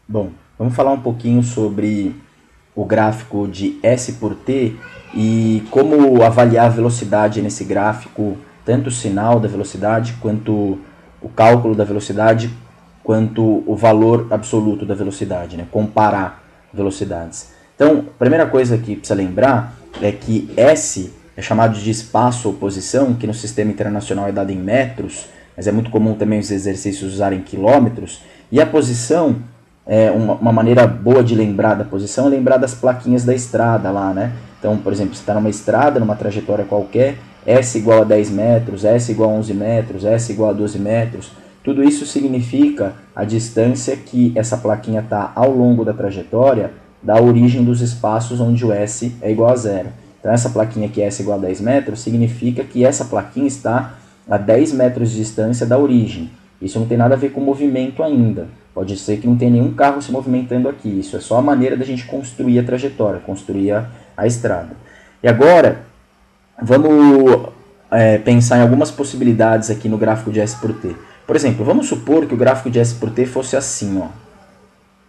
Bom, vamos falar um pouquinho sobre o gráfico de S por T e como avaliar a velocidade nesse gráfico, tanto o sinal da velocidade, quanto o cálculo da velocidade, quanto o valor absoluto da velocidade, né? Comparar velocidades. Então, a primeira coisa que precisa lembrar é que S é chamado de espaço ou posição, que no sistema internacional é dado em metros, mas é muito comum também os exercícios usarem quilômetros, e a posição uma maneira boa de lembrar da posição é lembrar das plaquinhas da estrada lá, né? Então, por exemplo, você está numa estrada, numa trajetória qualquer, S igual a 10 metros, S igual a 11 metros, S igual a 12 metros. Tudo isso significa a distância que essa plaquinha está ao longo da trajetória da origem dos espaços onde o S é igual a zero. Então, essa plaquinha aqui, S igual a 10 metros, significa que essa plaquinha está a 10 metros de distância da origem. Isso não tem nada a ver com movimento ainda. Pode ser que não tenha nenhum carro se movimentando aqui. Isso é só a maneira da gente construir a trajetória, construir a estrada. E agora, vamos pensar em algumas possibilidades aqui no gráfico de S por T. Por exemplo, vamos supor que o gráfico de S por T fosse assim, ó,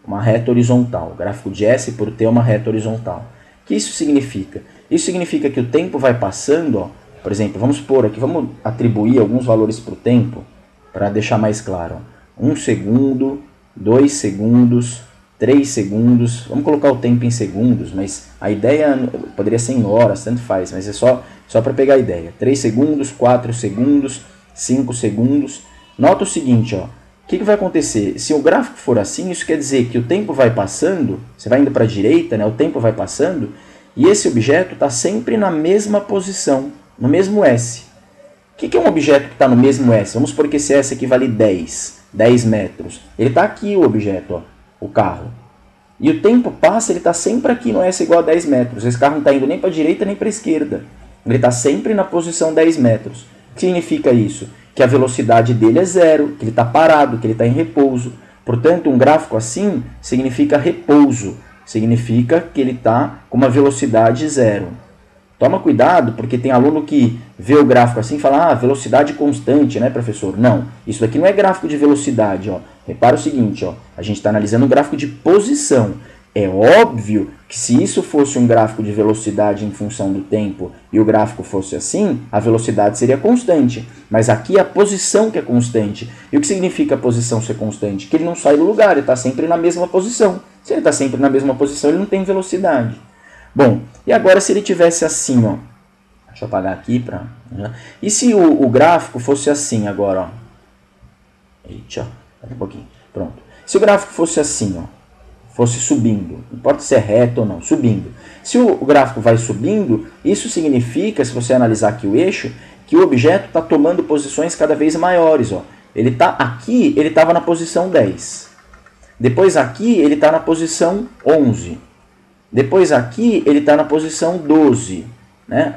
uma reta horizontal. O gráfico de S por T é uma reta horizontal. O que isso significa? Isso significa que o tempo vai passando, ó, por exemplo, vamos supor aqui, vamos atribuir alguns valores para o tempo, para deixar mais claro. 1 segundo, 2 segundos, 3 segundos, vamos colocar o tempo em segundos, mas a ideia poderia ser em horas, tanto faz, mas é só para pegar a ideia. 3 segundos, 4 segundos, 5 segundos. Nota o seguinte, ó, o que vai acontecer? Se o gráfico for assim, isso quer dizer que o tempo vai passando, você vai indo para a direita, né, o tempo vai passando, e esse objeto está sempre na mesma posição, no mesmo S. O que é um objeto que está no mesmo S? Vamos supor que esse S aqui vale 10 metros. Ele está aqui o objeto, ó, o carro. E o tempo passa, ele está sempre aqui no S igual a 10 metros. Esse carro não está indo nem para a direita nem para a esquerda. Ele está sempre na posição 10 metros. O que significa isso? Que a velocidade dele é zero, que ele está parado, que ele está em repouso. Portanto, um gráfico assim significa repouso. Significa que ele está com uma velocidade zero. Toma cuidado, porque tem aluno que vê o gráfico assim e fala, velocidade constante, né, professor? Não, isso daqui não é gráfico de velocidade, ó. Repara o seguinte, ó, a gente está analisando um gráfico de posição. É óbvio que se isso fosse um gráfico de velocidade em função do tempo e o gráfico fosse assim, a velocidade seria constante. Mas aqui é a posição que é constante. E o que significa a posição ser constante? Que ele não sai do lugar, ele está sempre na mesma posição. Se ele está sempre na mesma posição, ele não tem velocidade. Bom, e agora se ele tivesse assim, ó, deixa eu apagar aqui para... E se o gráfico fosse assim agora, ó? Eita, um pouquinho, pronto. Se o gráfico fosse assim, ó, fosse subindo, não importa se é reto ou não, subindo. Se o gráfico vai subindo, isso significa, se você analisar aqui o eixo, que o objeto está tomando posições cada vez maiores, ó. Ele está aqui, ele estava na posição 10. Depois aqui, ele está na posição 11. Depois aqui ele está na posição 12, né?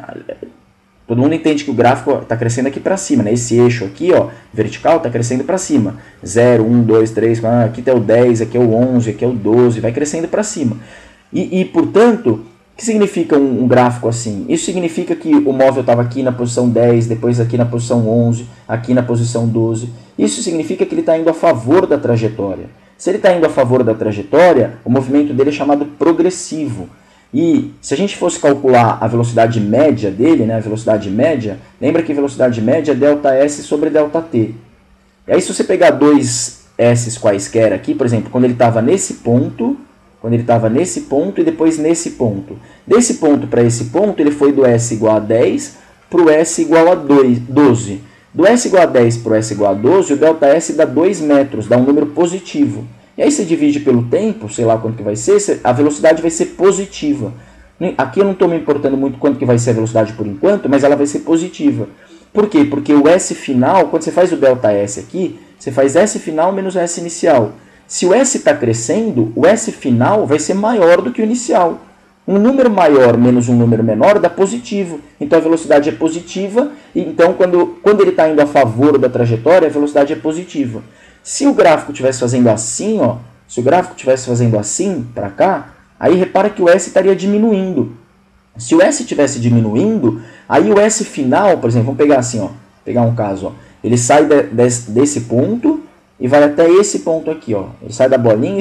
Todo mundo entende que o gráfico está crescendo aqui para cima, né? Esse eixo aqui, ó, vertical, está crescendo para cima. 0, 1, 2, 3, 4, aqui está o 10, aqui é o 11, aqui é o 12, vai crescendo para cima. Portanto, o que significa um gráfico assim? Isso significa que o móvel estava aqui na posição 10, depois aqui na posição 11, aqui na posição 12. Isso significa que ele está indo a favor da trajetória. Se ele está indo a favor da trajetória, o movimento dele é chamado progressivo. E se a gente fosse calcular a velocidade média dele, né, a velocidade média, lembra que velocidade média é ΔS sobre ΔT. E aí se você pegar dois S's quaisquer aqui, por exemplo, quando ele estava nesse ponto e depois nesse ponto. Desse ponto para esse ponto, ele foi do S igual a 10 para o S igual a 12. Do S igual a 10 para o S igual a 12, o ΔS dá 2 metros, dá um número positivo. E aí você divide pelo tempo, sei lá quanto que vai ser, a velocidade vai ser positiva. Aqui eu não estou me importando muito quanto que vai ser a velocidade por enquanto, mas ela vai ser positiva. Por quê? Porque o S final, quando você faz o ΔS aqui, você faz S final menos S inicial. Se o S está crescendo, o S final vai ser maior do que o inicial. Um número maior menos um número menor dá positivo. Então a velocidade é positiva. E então quando ele está indo a favor da trajetória, a velocidade é positiva. Se o gráfico estivesse fazendo assim, ó, se o gráfico estivesse fazendo assim para cá, aí repara que o S estaria diminuindo. Se o S estivesse diminuindo, aí o S final, por exemplo, vamos pegar assim, ó, pegar um caso, ó, ele sai desse ponto e vai até esse ponto aqui, ó. Ele sai da bolinha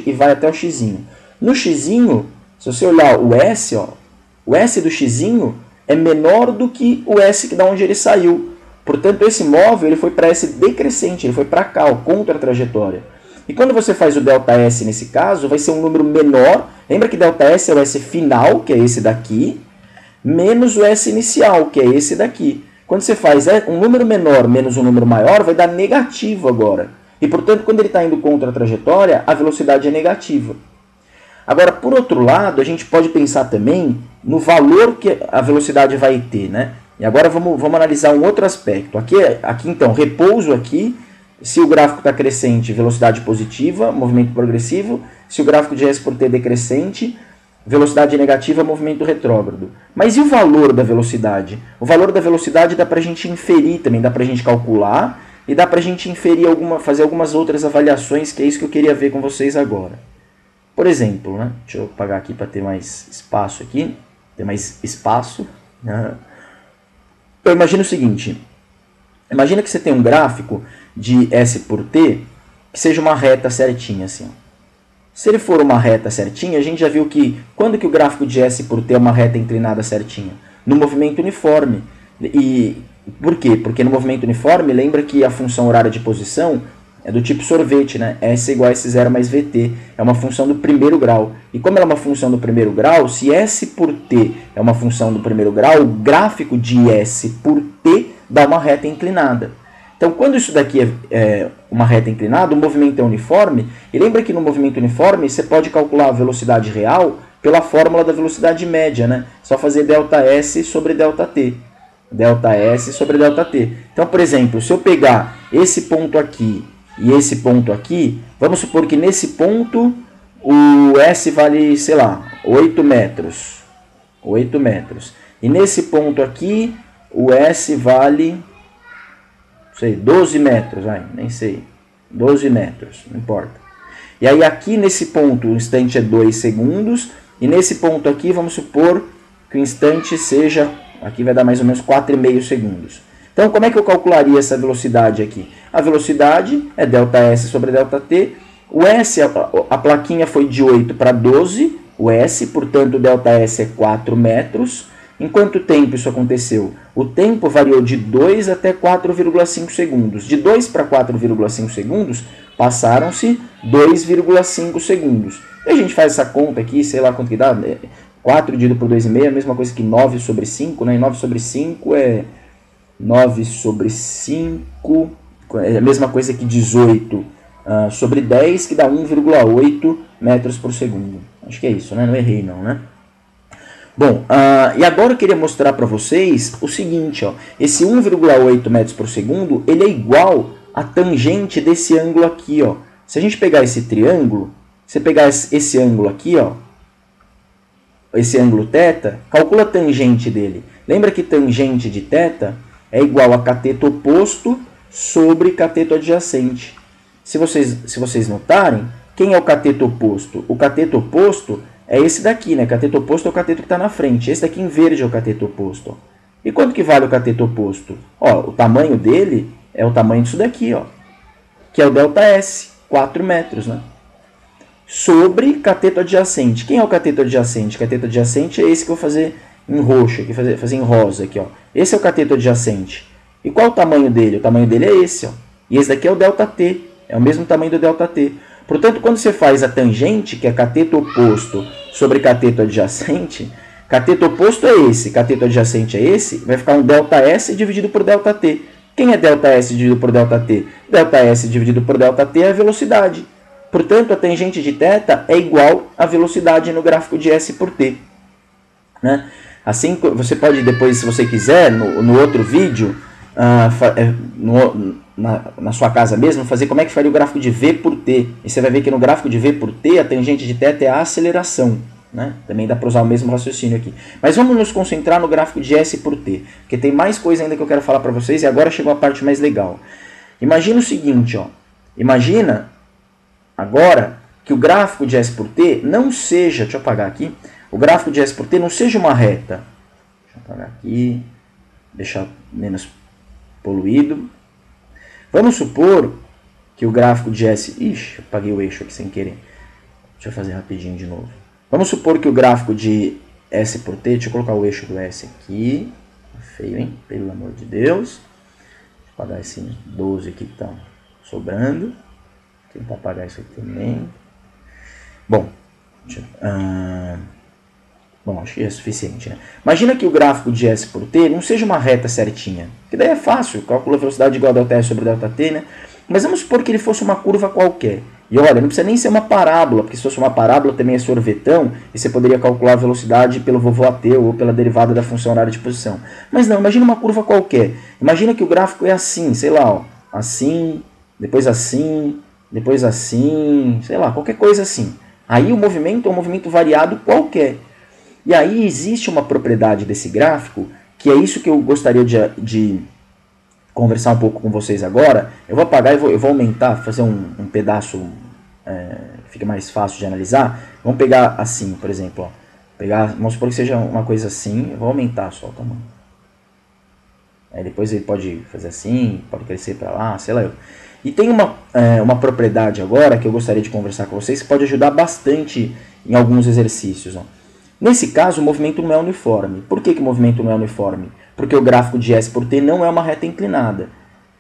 e vai até o xzinho. No xzinho, se você olhar o S, ó, o S do xzinho é menor do que o S da onde ele saiu. Portanto, esse móvel ele foi para S decrescente, ele foi para cá, ó, contra a trajetória. E quando você faz o ΔS nesse caso, vai ser um número menor. Lembra que ΔS é o S final, que é esse daqui, menos o S inicial, que é esse daqui. Quando você faz um número menor menos um número maior, vai dar negativo agora. E, portanto, quando ele está indo contra a trajetória, a velocidade é negativa. Agora, por outro lado, a gente pode pensar também no valor que a velocidade vai ter, né? E agora vamos analisar um outro aspecto. Aqui então, repouso aqui. Se o gráfico está crescente, velocidade positiva, movimento progressivo. Se o gráfico de S por T é decrescente, velocidade negativa, movimento retrógrado. Mas e o valor da velocidade? O valor da velocidade dá para a gente inferir também, dá para a gente calcular e dá para a gente inferir fazer algumas outras avaliações, que é isso que eu queria ver com vocês agora. Por exemplo, né? Deixa eu apagar aqui para ter mais espaço aqui. Ter mais espaço. Eu imagino o seguinte. Imagina que você tem um gráfico de S por T que seja uma reta certinha assim. Se ele for uma reta certinha, a gente já viu que quando que o gráfico de S por T é uma reta inclinada certinha? No movimento uniforme. E por quê? Porque no movimento uniforme, lembra que a função horária de posição é do tipo sorvete, né? S igual a S0 mais VT. É uma função do primeiro grau. E como ela é uma função do primeiro grau, se S por T é uma função do primeiro grau, o gráfico de S por T dá uma reta inclinada. Então, quando isso daqui é uma reta inclinada, o movimento é uniforme. E lembra que no movimento uniforme você pode calcular a velocidade real pela fórmula da velocidade média, né? Só fazer ΔS sobre ΔT. ΔS sobre ΔT. Então, por exemplo, se eu pegar esse ponto aqui e esse ponto aqui, vamos supor que nesse ponto o S vale, sei lá, 8 metros. 8 metros. E nesse ponto aqui, o S vale, sei, 12 metros, nem sei, 12 metros, não importa. E aí aqui nesse ponto o instante é 2 segundos, e nesse ponto aqui vamos supor que o instante seja, aqui vai dar mais ou menos 4,5 segundos. Então como é que eu calcularia essa velocidade aqui? A velocidade é ΔS sobre ΔT, o S, a plaquinha foi de 8 para 12, o S, portanto o ΔS é 4 metros. Em quanto tempo isso aconteceu? O tempo variou de 2 até 4,5 segundos. De 2 para 4,5 segundos, passaram-se 2,5 segundos. E a gente faz essa conta aqui, sei lá quanto que dá. 4 dividido por 2,5 é a mesma coisa que 9 sobre 5. Né? E 9 sobre 5 é 9 sobre 5. É a mesma coisa que 18 sobre 10, que dá 1,8 metros por segundo. Acho que é isso, né? Não errei não, né? Bom, e agora eu queria mostrar para vocês o seguinte, ó, esse 1,8 metros por segundo, ele é igual à tangente desse ângulo aqui, ó. Se a gente pegar esse triângulo, você pegar esse ângulo aqui, ó, esse ângulo θ, calcula a tangente dele. Lembra que tangente de θ é igual a cateto oposto sobre cateto adjacente. Se vocês notarem, quem é o cateto oposto? O cateto oposto é esse daqui, né? Cateto oposto é o cateto que está na frente. Esse daqui em verde é o cateto oposto. Ó. E quanto que vale o cateto oposto? Ó, o tamanho dele é o tamanho disso daqui, ó, que é o ΔS, 4 metros, né? Sobre cateto adjacente. Quem é o cateto adjacente? Cateto adjacente é esse que eu vou fazer em roxo, aqui, fazer em rosa. Aqui, ó. Esse é o cateto adjacente. E qual é o tamanho dele? O tamanho dele é esse, ó. E esse daqui é o ΔT. É o mesmo tamanho do ΔT. Portanto, quando você faz a tangente, que é cateto oposto sobre cateto adjacente, cateto oposto é esse, cateto adjacente é esse, vai ficar um ΔS dividido por ΔT. Quem é ΔS dividido por ΔT? ΔS dividido por ΔT é a velocidade. Portanto, a tangente de θ é igual à velocidade no gráfico de S por T. Né? Assim, você pode depois, se você quiser, no outro vídeo, na sua casa mesmo, fazer como é que faria o gráfico de V por T. E você vai ver que no gráfico de V por T, a tangente de θ é a aceleração. Né? Também dá para usar o mesmo raciocínio aqui. Mas vamos nos concentrar no gráfico de S por T, porque tem mais coisa ainda que eu quero falar para vocês e agora chegou a parte mais legal. Imagina o seguinte, ó. Imagina agora que o gráfico de S por T não seja, deixa eu apagar aqui, o gráfico de S por T não seja uma reta. Deixa eu apagar aqui, deixar menos poluído. Vamos supor que o gráfico de S... Ixi, apaguei o eixo aqui sem querer. Deixa eu fazer rapidinho de novo. Vamos supor que o gráfico de S por T... Deixa eu colocar o eixo do S aqui. Feio, hein? Pelo amor de Deus. Deixa eu apagar esse 12 aqui que está sobrando. Vou tentar apagar isso aqui também. Bom, acho que é suficiente, né? Imagina que o gráfico de S por T não seja uma reta certinha. Que daí é fácil, calcula a velocidade igual a ΔS sobre ΔT, né? Mas vamos supor que ele fosse uma curva qualquer. E olha, não precisa nem ser uma parábola, porque se fosse uma parábola também é sorvetão, e você poderia calcular a velocidade pelo vovô ateu ou pela derivada da função horária de posição. Mas não, imagina uma curva qualquer. Imagina que o gráfico é assim, sei lá, ó, assim, depois assim, depois assim, sei lá, qualquer coisa assim. Aí o movimento é um movimento variado qualquer. E aí existe uma propriedade desse gráfico, que é isso que eu gostaria de conversar um pouco com vocês agora. Eu vou apagar e eu vou aumentar, fazer um pedaço, fica mais fácil de analisar. Vamos pegar assim, por exemplo. Ó, vamos supor que seja uma coisa assim, eu vou aumentar só o tamanho. Aí depois ele pode fazer assim, pode crescer para lá, sei lá eu. E tem uma propriedade agora que eu gostaria de conversar com vocês, que pode ajudar bastante em alguns exercícios. Ó. Nesse caso, o movimento não é uniforme. Por que o movimento não é uniforme? Porque o gráfico de S por T não é uma reta inclinada.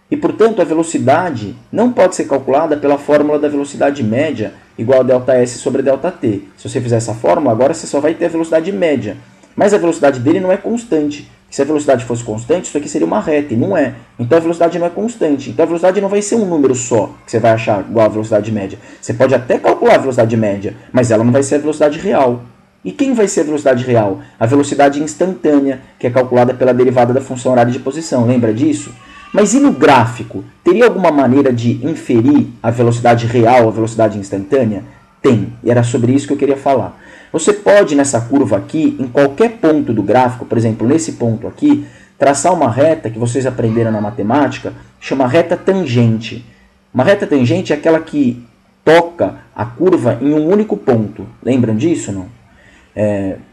E, portanto, a velocidade não pode ser calculada pela fórmula da velocidade média igual a ΔS sobre ΔT. Se você fizer essa fórmula, agora você só vai ter a velocidade média. Mas a velocidade dele não é constante. Se a velocidade fosse constante, isso aqui seria uma reta, e não é. Então a velocidade não é constante. Então a velocidade não vai ser um número só, que você vai achar igual a velocidade média. Você pode até calcular a velocidade média, mas ela não vai ser a velocidade real. E quem vai ser a velocidade real? A velocidade instantânea, que é calculada pela derivada da função horária de posição. Lembra disso? Mas e no gráfico? Teria alguma maneira de inferir a velocidade real, a velocidade instantânea? Tem, e era sobre isso que eu queria falar. Você pode, nessa curva aqui, em qualquer ponto do gráfico, por exemplo, nesse ponto aqui, traçar uma reta que vocês aprenderam na matemática, chama reta tangente. Uma reta tangente é aquela que toca a curva em um único ponto. Lembram disso, não?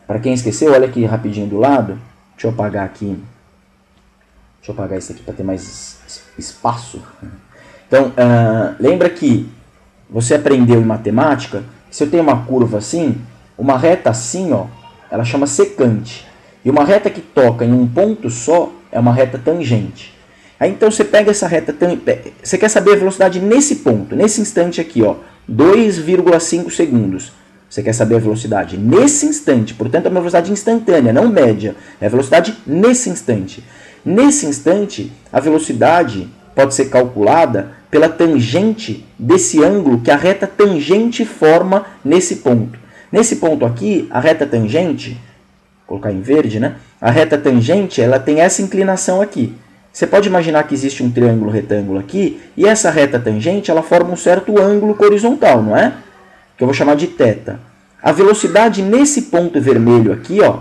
Para quem esqueceu, olha aqui rapidinho do lado. Deixa eu apagar aqui. Deixa eu apagar isso aqui para ter mais espaço. Então, lembra que você aprendeu em matemática, se eu tenho uma curva assim, uma reta assim, ó, ela chama secante. E uma reta que toca em um ponto só é uma reta tangente. Aí então você pega essa reta, você quer saber a velocidade nesse ponto, nesse instante aqui, ó, 2,5 segundos. Você quer saber a velocidade nesse instante, portanto é uma velocidade instantânea, não média. É a velocidade nesse instante. Nesse instante, a velocidade pode ser calculada pela tangente desse ângulo que a reta tangente forma nesse ponto. Nesse ponto aqui, a reta tangente, vou colocar em verde, né? A reta tangente, ela tem essa inclinação aqui. Você pode imaginar que existe um triângulo retângulo aqui, e essa reta tangente, ela forma um certo ângulo horizontal, não é? Que eu vou chamar de θ. A velocidade nesse ponto vermelho aqui, ó,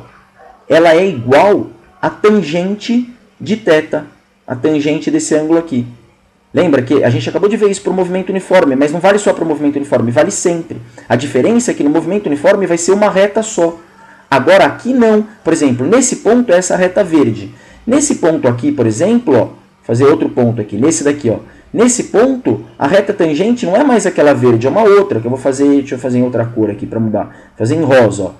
ela é igual à tangente de θ, a tangente desse ângulo aqui. Lembra que a gente acabou de ver isso para o movimento uniforme, mas não vale só para o movimento uniforme, vale sempre. A diferença é que no movimento uniforme vai ser uma reta só. Agora aqui não. Por exemplo, nesse ponto é essa reta verde. Nesse ponto aqui, por exemplo, ó, fazer outro ponto aqui, nesse daqui, ó. Nesse ponto, a reta tangente não é mais aquela verde, é uma outra, que eu vou fazer, deixa eu fazer em outra cor aqui para mudar. Fazer em rosa, ó.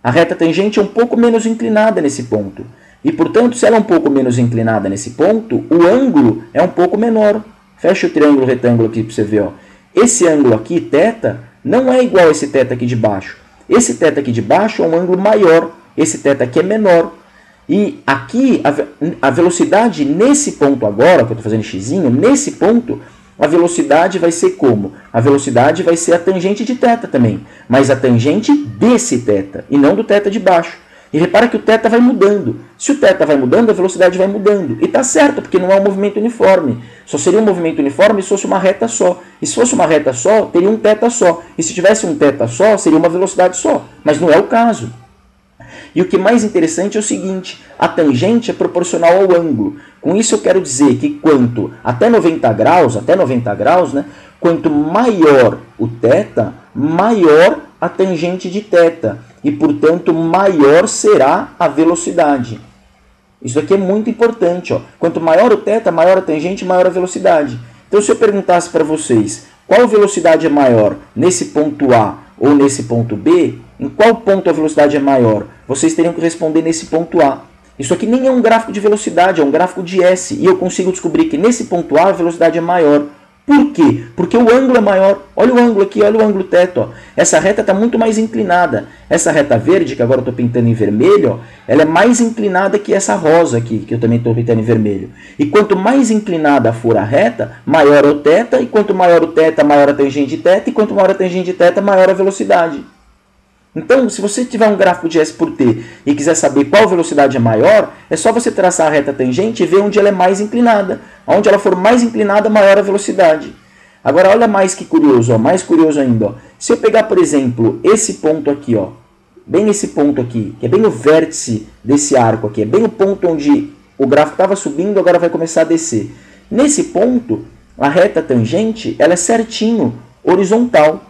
A reta tangente é um pouco menos inclinada nesse ponto. E, portanto, se ela é um pouco menos inclinada nesse ponto, o ângulo é um pouco menor. Fecha o triângulo retângulo aqui para você ver. Ó. Esse ângulo aqui, θ, não é igual a esse θ aqui de baixo. Esse θ aqui de baixo é um ângulo maior. Esse θ aqui é menor. E aqui, a velocidade nesse ponto agora, que eu estou fazendo xizinho, nesse ponto, a velocidade vai ser como? A velocidade vai ser a tangente de θ também. Mas a tangente desse θ, e não do θ de baixo. E repara que o θ vai mudando. Se o θ vai mudando, a velocidade vai mudando. E está certo, porque não é um movimento uniforme. Só seria um movimento uniforme se fosse uma reta só. E se fosse uma reta só, teria um θ só. E se tivesse um θ só, seria uma velocidade só. Mas não é o caso. E o que é mais interessante é o seguinte, a tangente é proporcional ao ângulo. Com isso eu quero dizer que até 90 graus, né, quanto maior o θ, maior a tangente de θ. E, portanto, maior será a velocidade. Isso aqui é muito importante. Ó. Quanto maior o θ, maior a tangente, maior a velocidade. Então, se eu perguntasse para vocês qual velocidade é maior nesse ponto A ou nesse ponto B, em qual ponto a velocidade é maior? Vocês teriam que responder nesse ponto A. Isso aqui nem é um gráfico de velocidade, é um gráfico de S. E eu consigo descobrir que nesse ponto A a velocidade é maior. Por quê? Porque o ângulo é maior. Olha o ângulo aqui, olha o ângulo teto. Ó. Essa reta está muito mais inclinada. Essa reta verde, que agora eu estou pintando em vermelho, ó, ela é mais inclinada que essa rosa aqui, que eu também estou pintando em vermelho. E quanto mais inclinada for a reta, maior é o θ. E quanto maior o θ, maior a tangente de θ. E quanto maior a tangente de θ, maior a velocidade. Então, se você tiver um gráfico de S por T e quiser saber qual velocidade é maior, é só você traçar a reta tangente e ver onde ela é mais inclinada. Onde ela for mais inclinada, maior a velocidade. Agora, olha mais que curioso, ó, mais curioso ainda. Ó. Se eu pegar, por exemplo, esse ponto aqui, ó, bem esse ponto aqui, que é bem o vértice desse arco aqui, é bem o ponto onde o gráfico estava subindo, agora vai começar a descer. Nesse ponto, a reta tangente ela é certinho horizontal.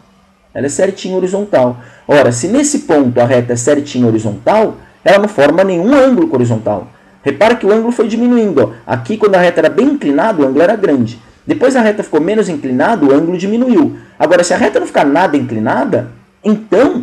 Ela é certinho horizontal. Ora, se nesse ponto a reta é certinho horizontal, ela não forma nenhum ângulo com horizontal. Repara que o ângulo foi diminuindo. Ó. Aqui, quando a reta era bem inclinada, o ângulo era grande. Depois a reta ficou menos inclinada, o ângulo diminuiu. Agora, se a reta não ficar nada inclinada, então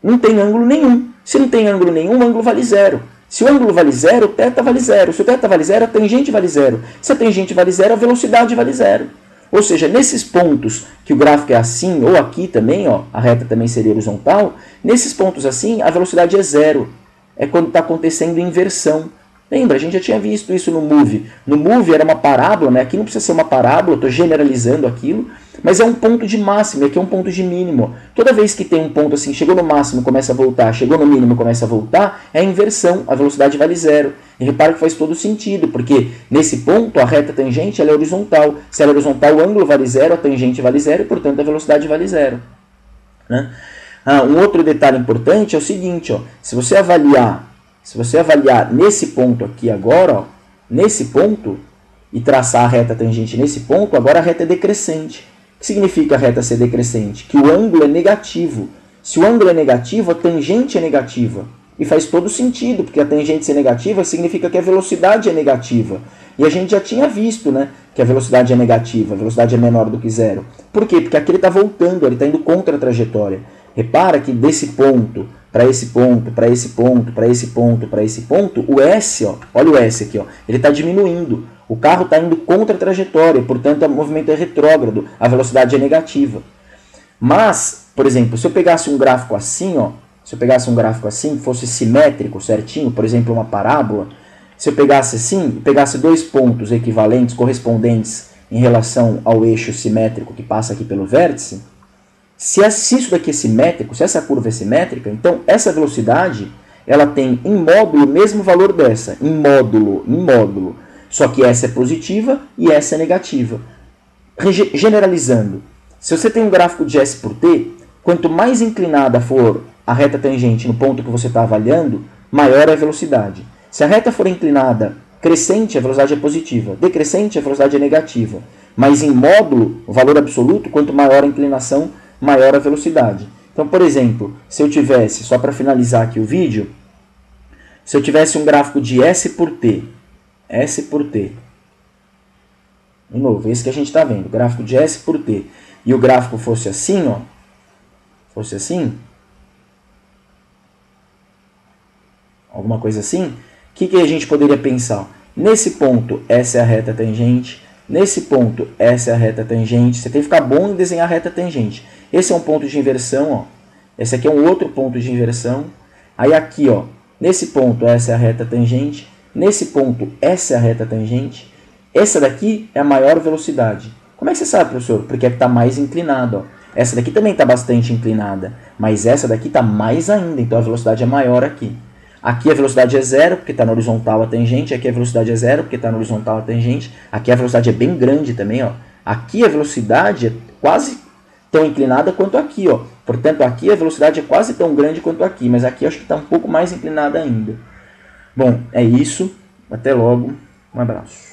não tem ângulo nenhum. Se não tem ângulo nenhum, o ângulo vale zero. Se o ângulo vale zero, o θ vale zero. Se o θ vale zero, a tangente vale zero. Se a tangente vale zero, a velocidade vale zero. Ou seja, nesses pontos que o gráfico é assim, ou aqui também, ó, a reta também seria horizontal, nesses pontos assim, a velocidade é zero. É quando está acontecendo inversão. Lembra, a gente já tinha visto isso no Move. No Move era uma parábola, né? Aqui não precisa ser uma parábola, estou generalizando aquilo, mas é um ponto de máximo, aqui é um ponto de mínimo. Toda vez que tem um ponto assim, chegou no máximo, começa a voltar, chegou no mínimo, começa a voltar, é inversão, a velocidade vale zero. E repara que faz todo sentido, porque nesse ponto a reta tangente ela é horizontal. Se ela é horizontal, o ângulo vale zero, a tangente vale zero, e portanto a velocidade vale zero. Né? Um outro detalhe importante é o seguinte, ó, se você avaliar nesse ponto aqui agora, ó, nesse ponto, e traçar a reta tangente nesse ponto, agora a reta é decrescente. O que significa a reta ser decrescente? Que o ângulo é negativo. Se o ângulo é negativo, a tangente é negativa. E faz todo sentido, porque a tangente ser negativa significa que a velocidade é negativa. E a gente já tinha visto, né, que a velocidade é negativa, a velocidade é menor do que zero. Por quê? Porque aqui ele está voltando, ele está indo contra a trajetória. Repara que desse ponto para esse ponto, para esse ponto, para esse ponto, para esse ponto, o S, ó, olha o S aqui, ó, ele está diminuindo. O carro está indo contra a trajetória, portanto o movimento é retrógrado, a velocidade é negativa. Mas, por exemplo, se eu pegasse um gráfico assim, ó, se eu pegasse um gráfico assim, que fosse simétrico, certinho, por exemplo, uma parábola, se eu pegasse assim, pegasse dois pontos equivalentes, correspondentes em relação ao eixo simétrico que passa aqui pelo vértice, se isso daqui é simétrico, se essa curva é simétrica, então essa velocidade ela tem em módulo o mesmo valor dessa, em módulo. Só que essa é positiva e essa é negativa. Generalizando, se você tem um gráfico de S por T, quanto mais inclinada for a reta tangente no ponto que você está avaliando, maior é a velocidade. Se a reta for inclinada crescente, a velocidade é positiva. Decrescente, a velocidade é negativa. Mas em módulo, o valor absoluto, quanto maior a inclinação, maior a velocidade. Então, por exemplo, se eu tivesse, só para finalizar aqui o vídeo, se eu tivesse um gráfico de S por T, de novo, esse que a gente está vendo, gráfico de S por T, e o gráfico fosse assim, ó, fosse assim, alguma coisa assim, o que a gente poderia pensar? Nesse ponto, essa é a reta tangente, nesse ponto, essa é a reta tangente, você tem que ficar bom em desenhar a reta tangente. Esse é um ponto de inversão, ó. Esse aqui é um outro ponto de inversão. Aí aqui, ó, nesse ponto, essa é a reta tangente. Nesse ponto, essa é a reta tangente. Essa daqui é a maior velocidade. Como é que você sabe, professor? Porque está mais inclinada, ó. Essa daqui também está bastante inclinada, mas essa daqui está mais ainda, então a velocidade é maior aqui. Aqui a velocidade é zero, porque está na horizontal a tangente. Aqui a velocidade é zero, porque está na horizontal a tangente. Aqui a velocidade é bem grande também, ó. Aqui a velocidade é quase tão inclinada quanto aqui, ó. Portanto, aqui a velocidade é quase tão grande quanto aqui, mas aqui eu acho que está um pouco mais inclinada ainda. Bom, é isso. Até logo. Um abraço.